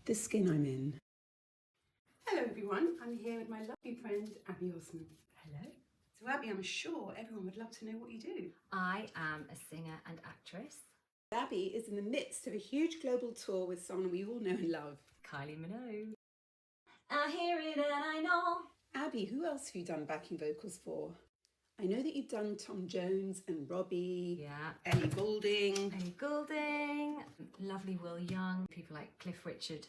the skin I'm in. Hello everyone, I'm here with my lovely friend Abbie Osmond. Hello. So Abbie, I'm sure everyone would love to know what you do. I am a singer and actress. Abbie is in the midst of a huge global tour with someone we all know and love. Kylie Minogue. I hear it and I know. Abbie, who else have you done backing vocals for? I know that you've done Tom Jones and Robbie, Yeah. Ellie Goulding, lovely Will Young, people like Cliff Richard,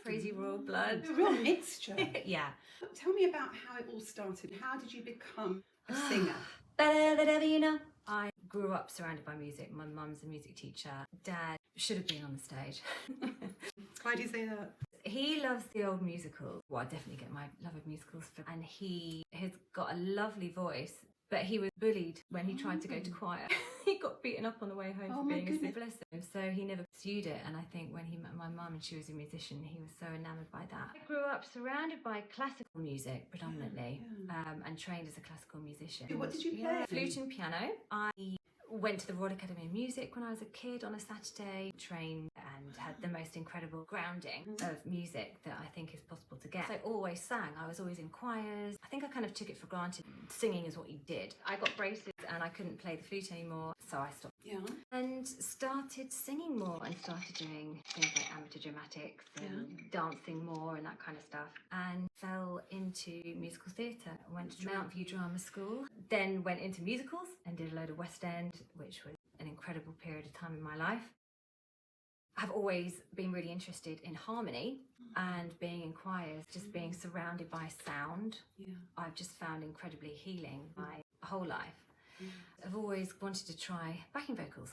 Crazy Royal Blood. A real mixture. Yeah. Tell me about how it all started. How did you become a singer? Better than ever, you know. I grew up surrounded by music. My mum's a music teacher. Dad should have been on the stage. Why do you say that? He loves the old musicals. Well, I definitely get my love of musicals. And he has got a lovely voice, but he was bullied when he tried to go to choir. He got beaten up on the way home for being a singer. Bless him. So he never pursued it. And I think when he met my mum and she was a musician, he was so enamoured by that. I grew up surrounded by classical music predominantly, and trained as a classical musician. What did you play? Flute and piano. I went to the Royal Academy of Music when I was a kid on a Saturday, trained and had the most incredible grounding of music that I think is possible to get. So I always sang, I was always in choirs. I think I kind of took it for granted. Singing is what you did. I got braces and I couldn't play the flute anymore, so I stopped. Yeah. And started singing more and started doing things like amateur dramatics and dancing more and that kind of stuff. And fell into musical theatre. I went to Mount View Drama School, then went into musicals and did a load of West End, which was an incredible period of time in my life. I've always been really interested in harmony and being in choirs, just being surrounded by sound. I've just found incredibly healing my whole life. I've always wanted to try backing vocals.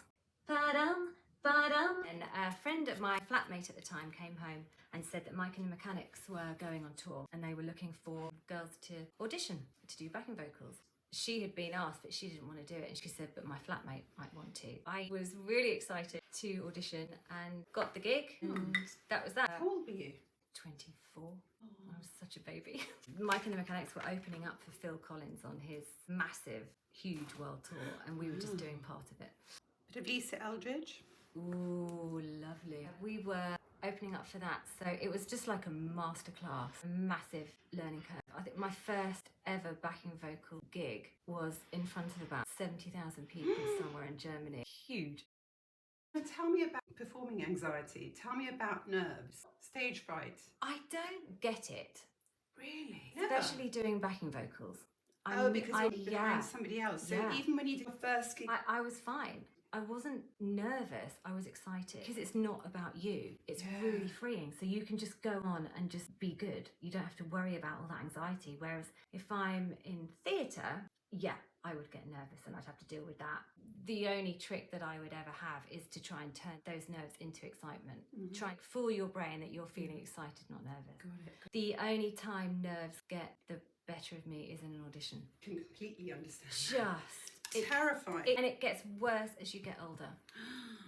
Ba-dum, ba-dum. And a friend of my flatmate at the time came home and said that Mike and the Mechanics were going on tour and they were looking for girls to audition to do backing vocals. She had been asked, but she didn't want to do it. And she said, but my flatmate might want to. I was really excited to audition and got the gig. And that was that. How old were you? 24. I was such a baby. Mike and the Mechanics were opening up for Phil Collins on his massive, huge world tour. And we were just doing part of it. Bit of Lisa Eldridge. Ooh, lovely. We were opening up for that. So it was just like a masterclass, a massive learning curve. I think my first ever backing vocal gig was in front of about 70,000 people somewhere in Germany. Huge. And tell me about performing anxiety. Tell me about nerves, stage fright. I don't get it. Really? Especially doing backing vocals. Because you're behind somebody else. So even when you did your first gig... I was fine. I wasn't nervous, I was excited. Because it's not about you, it's really freeing. So you can just go on and just be good. You don't have to worry about all that anxiety. Whereas if I'm in theatre, I would get nervous and I'd have to deal with that. The only trick that I would ever have is to try and turn those nerves into excitement. Try and fool your brain that you're feeling excited, not nervous. The only time nerves get the better of me is in an audition. I can completely understand. It's terrifying. And it gets worse as you get older.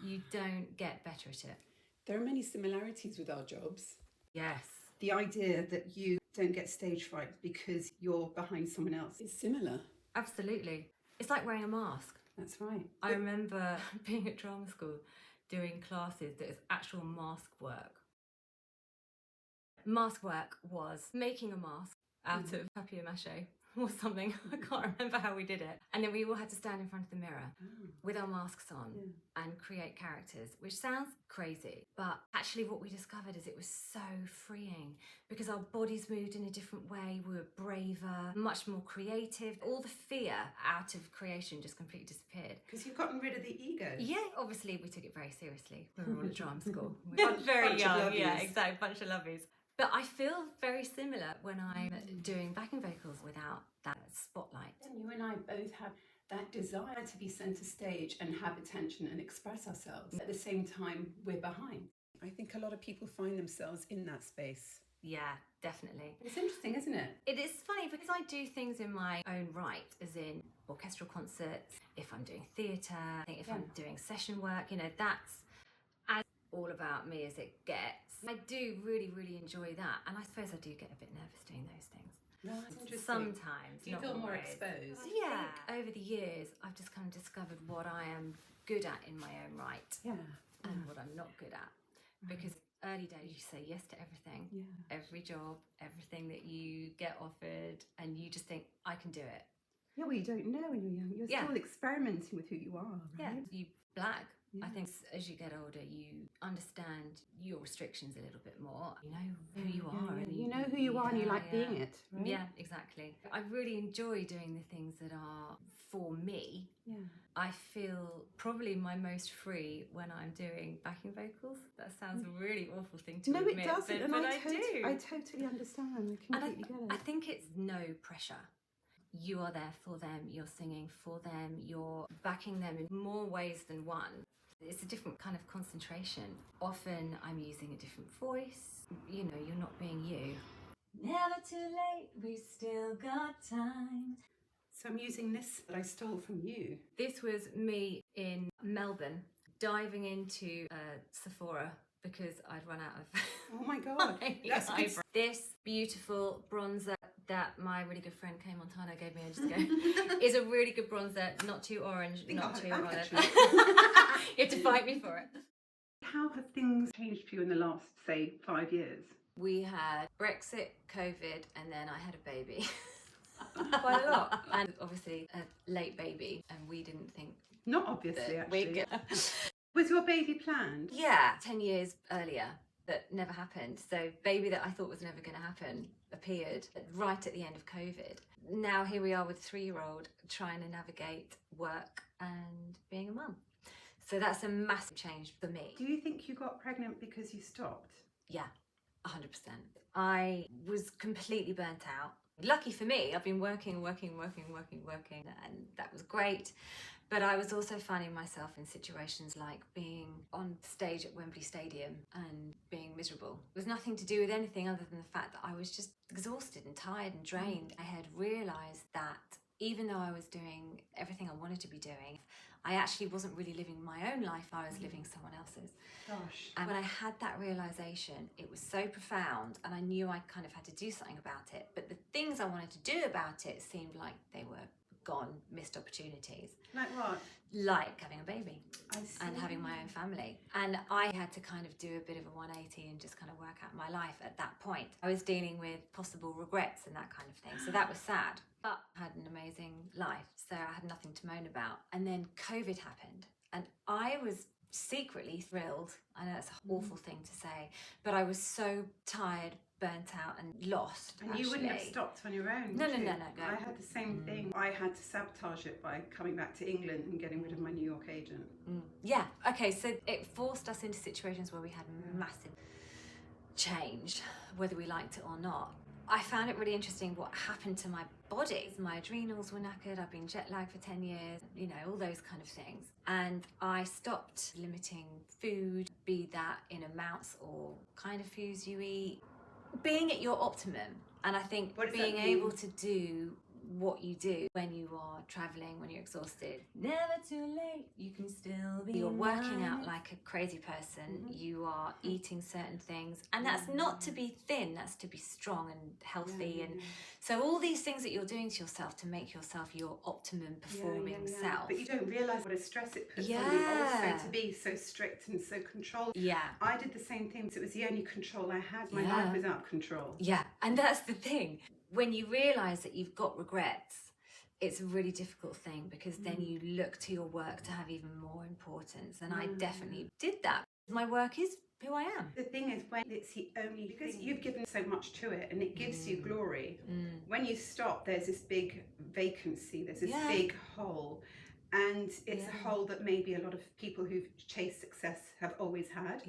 You don't get better at it. There are many similarities with our jobs. Yes. The idea that you don't get stage fright because you're behind someone else is similar. Absolutely. It's like wearing a mask. That's right. I remember being at drama school doing classes that was actual mask work. Mask work was making a mask out of papier-mâché or something. I can't remember how we did it. And then we all had to stand in front of the mirror with our masks on and create characters, which sounds crazy. But actually what we discovered is it was so freeing because our bodies moved in a different way. We were braver, much more creative. All the fear out of creation just completely disappeared. Because you've gotten rid of the ego. Yeah, obviously we took it very seriously. We were all at drama school. We were very young, exactly, bunch of lovies. But I feel very similar when I'm doing backing vocals without that spotlight. And you and I both have that desire to be centre stage and have attention and express ourselves. At the same time, we're behind. I think a lot of people find themselves in that space. Yeah, definitely. It's interesting, isn't it? It is funny because I do things in my own right, as in orchestral concerts, if I'm doing theatre, if I'm doing session work, that's as all about me as it gets. I do really, really enjoy that. And I suppose I do get a bit nervous doing those things. No, that's interesting. Sometimes. Do you feel more exposed? Yeah. Over the years, I've just kind of discovered what I am good at in my own right. Yeah. And what I'm not good at. Because early days, you say yes to everything, every job, everything that you get offered, and you just think, I can do it. Yeah, well, you don't know when you're young. You're still experimenting with who you are, right? Yeah, you black. I think as you get older, you understand your restrictions a little bit more. You know who you are. Yeah. And you know who you are and you like being it, right? Yeah, exactly. I really enjoy doing the things that are for me. Yeah. I feel probably my most free when I'm doing backing vocals. That sounds a really awful thing to admit. No, it doesn't. But I do. totally understand. I completely get it. I think it's no pressure. You are there for them, you're singing for them, you're backing them in more ways than one. It's a different kind of concentration. Often I'm using a different voice. You know, you're not being you. Never too late, we still got time. So I'm using this that I stole from you. This was me in Melbourne, diving into Sephora because I'd run out of... Oh my God. That's good. This beautiful bronzer that my really good friend Kay Montano gave me ages ago is a really good bronzer, not too orange, not too olive. You have to fight me for it. How have things changed for you in the last, say, 5 years? We had Brexit, COVID, and then I had a baby. Quite a lot. And obviously a late baby, and we didn't think... Not obviously, actually. Was your baby planned? Yeah, 10 years earlier, but never happened. So baby that I thought was never going to happen appeared right at the end of COVID. Now here we are with a 3-year-old trying to navigate work and being a mum. So that's a massive change for me. Do you think you got pregnant because you stopped? Yeah, 100%. I was completely burnt out. Lucky for me, I've been working, and that was great. But I was also finding myself in situations like being on stage at Wembley Stadium and being miserable. It was nothing to do with anything other than the fact that I was just exhausted and tired and drained. I had realised that even though I was doing everything I wanted to be doing, I actually wasn't really living my own life, I was living someone else's. Gosh. And when I had that realisation, it was so profound, and I knew I kind of had to do something about it. But the things I wanted to do about it seemed like they were gone, missed opportunities. Like what? Like having a baby and having my own own family. And I had to kind of do a bit of a 180 and just kind of work out my life at that point. I was dealing with possible regrets and that kind of thing. So that was sad. But I had an amazing life, so I had nothing to moan about. And then COVID happened, and I was secretly thrilled. I know that's an awful thing to say, but I was so tired, burnt out and lost. And you wouldn't have stopped on your own. No. I had the same thing. I had to sabotage it by coming back to England and getting rid of my New York agent. Yeah, okay, so it forced us into situations where we had massive change, whether we liked it or not. I found it really interesting what happened to my body. My adrenals were knackered, I've been jet lagged for 10 years, you know, all those kind of things. And I stopped limiting food, be that in amounts or kind of foods you eat. Being at your optimum, and I think being able to do what you do when you are travelling, when you're exhausted. Never too late, you can still be. You're working out like a crazy person, you are eating certain things, and that's not to be thin, that's to be strong and healthy. And so all these things that you're doing to yourself to make yourself your optimum performing self. But you don't realise what a stress it puts on you also to be so strict and so controlled. I did the same thing, so it was the only control I had. My life was out of control. And that's the thing. When you realise that you've got regrets, it's a really difficult thing, because then you look to your work to have even more importance. And I definitely did that. My work is who I am. The thing is, when it's the only, because you've given so much to it and it gives you glory, when you stop, there's this big vacancy, there's this big hole. And it's a hole that maybe a lot of people who've chased success have always had.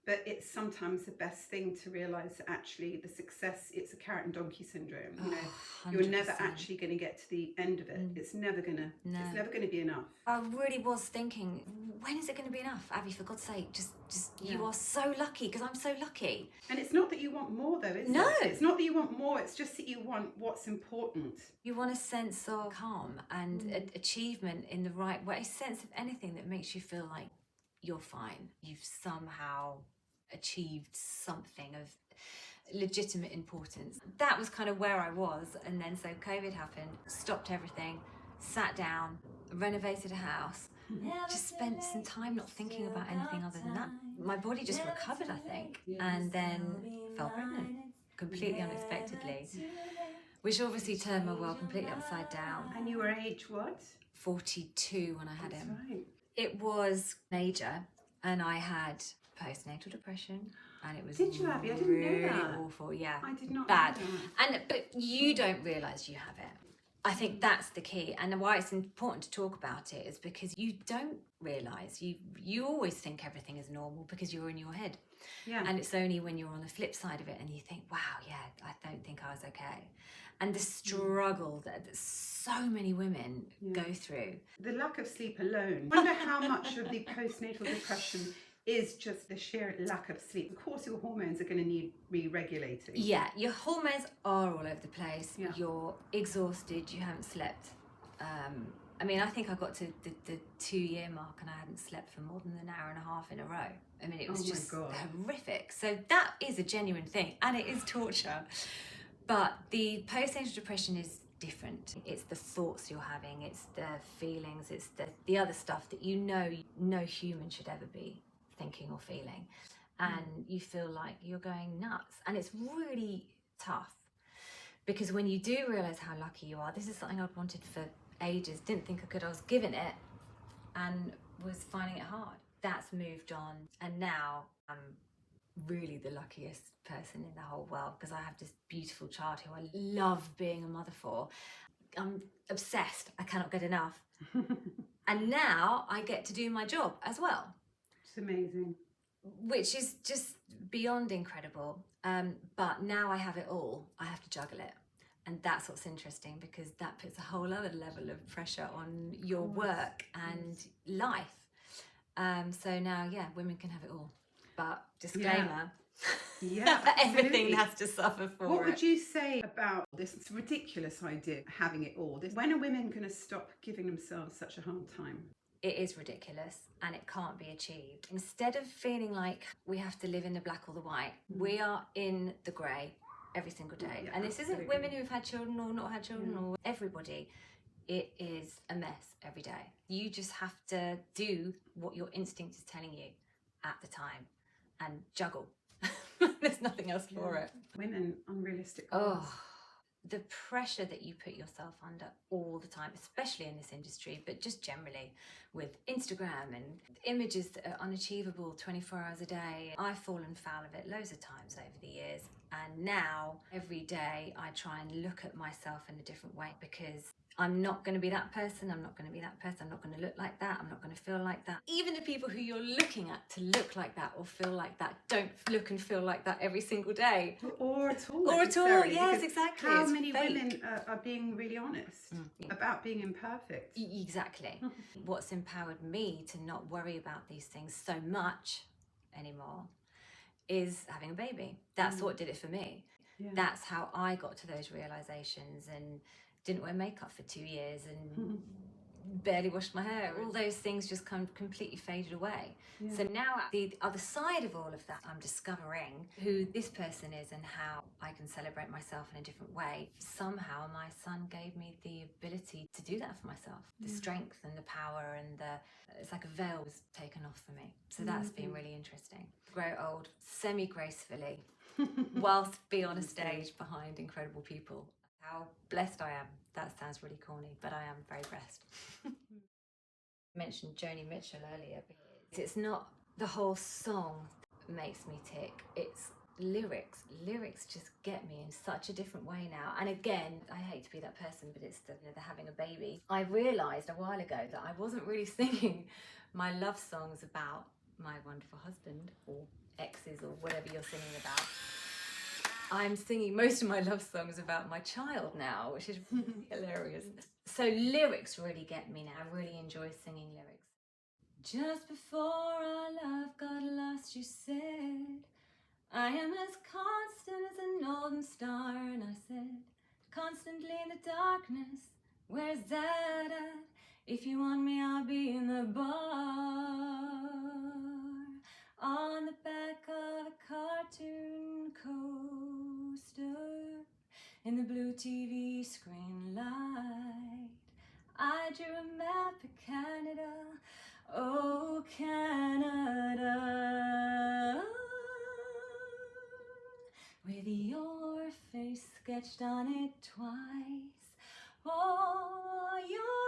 But it's sometimes the best thing to realise that actually the success, it's a carrot and donkey syndrome. You know, 100%. You're never actually going to get to the end of it. It's never gonna. It's never going to be enough. I really was thinking, when is it going to be enough, Abbie? For God's sake, just you are so lucky, because I'm so lucky. And it's not that you want more, though, is it? It's not that you want more. It's just that you want what's important. You want a sense of calm and achievement in the right way, a sense of anything that makes you feel like you're fine. You've somehow achieved something of legitimate importance. That was kind of where I was. And then so COVID happened, stopped everything, sat down, renovated a house, just spent some time not thinking about anything other than that. my body just recovered, I think, and then fell pregnant completely unexpectedly, which obviously turned my world completely upside down. And you were age what? 42 when I had him. Right. It was major, and I had postnatal depression, and it was Did you, Abbie? I didn't really know that. awful. Yeah, I did not bad. know that. But you don't realise you have it. I think that's the key, and why it's important to talk about it is because you don't realise, you always think everything is normal because you're in your head. Yeah. And it's only when you're on the flip side of it and you think, wow, yeah, I don't think I was okay. And the struggle that so many women go through. The lack of sleep alone. I wonder how much of the postnatal depression is just the sheer lack of sleep. Of course, your hormones are going to need re-regulating. Yeah, your hormones are all over the place. Yeah. You're exhausted, you haven't slept. I mean, I think I got to the 2-year mark and I hadn't slept for more than an hour and a half in a row. I mean, it was just horrific. So that is a genuine thing, and it is torture. But the postnatal depression is different. It's the thoughts you're having, it's the feelings, it's the other stuff that no human should ever be thinking or feeling. And you feel like you're going nuts. And it's really tough, because when you do realise how lucky you are, this is something I've wanted for ages, didn't think I could, I was given it and was finding it hard. That's moved on, and now I'm really the luckiest person in the whole world because I have this beautiful child who I love being a mother for. I'm obsessed, I cannot get enough. And now I get to do my job as well. It's amazing. Which is just beyond incredible. But now I have it all, I have to juggle it. And that's what's interesting, because that puts a whole other level of pressure on your work and life. So now, yeah, women can have it all. But disclaimer, everything has to suffer for it. What would you say about this ridiculous idea of having it all? When are women going to stop giving themselves such a hard time? It is ridiculous and it can't be achieved. Instead of feeling like we have to live in the black or the white, we are in the grey every single day. Yeah, and this isn't women who've had children or not had children or everybody. It is a mess every day. You just have to do what your instinct is telling you at the time and juggle. There's nothing else for it. Women, unrealistic goals. Oh, the pressure that you put yourself under all the time, especially in this industry, but just generally with Instagram and images that are unachievable 24 hours a day. I've fallen foul of it loads of times over the years. And now, every day, I try and look at myself in a different way, because I'm not going to be that person, I'm not going to be that person, I'm not going to look like that, I'm not going to feel like that. Even the people who you're looking at to look like that or feel like that don't look and feel like that every single day. Or at all. Or at all, yes, exactly. How many women are being really honest about being imperfect? Exactly. What's empowered me to not worry about these things so much anymore is having a baby. That's what did it for me. Yeah. That's how I got to those realizations, and didn't wear makeup for 2 years and barely washed my hair. All those things just completely faded away. Yeah. So now at the other side of all of that, I'm discovering who this person is and how I can celebrate myself in a different way. Somehow my son gave me the ability to do that for myself. The strength and the power, and it's like a veil was taken off for me. So that's been really interesting. Grow old semi-gracefully whilst be on a stage behind incredible people. How blessed I am. That sounds really corny, but I am very blessed. I mentioned Joni Mitchell earlier. It's not the whole song that makes me tick. It's lyrics. Lyrics just get me in such a different way now. And again, I hate to be that person, but it's the having a baby. I realised a while ago that I wasn't really singing my love songs about my wonderful husband or exes or whatever you're singing about. I'm singing most of my love songs about my child now, which is really hilarious. So lyrics really get me now. I really enjoy singing lyrics. Just before our love got lost, you said, I am as constant as a northern star. And I said, constantly in the darkness, where's that at? If you want me, I'll be in the bar. On the back of a cartoon coaster, in the blue TV screen light, I drew a map of Canada, oh Canada. with your face sketched on it twice. Oh, your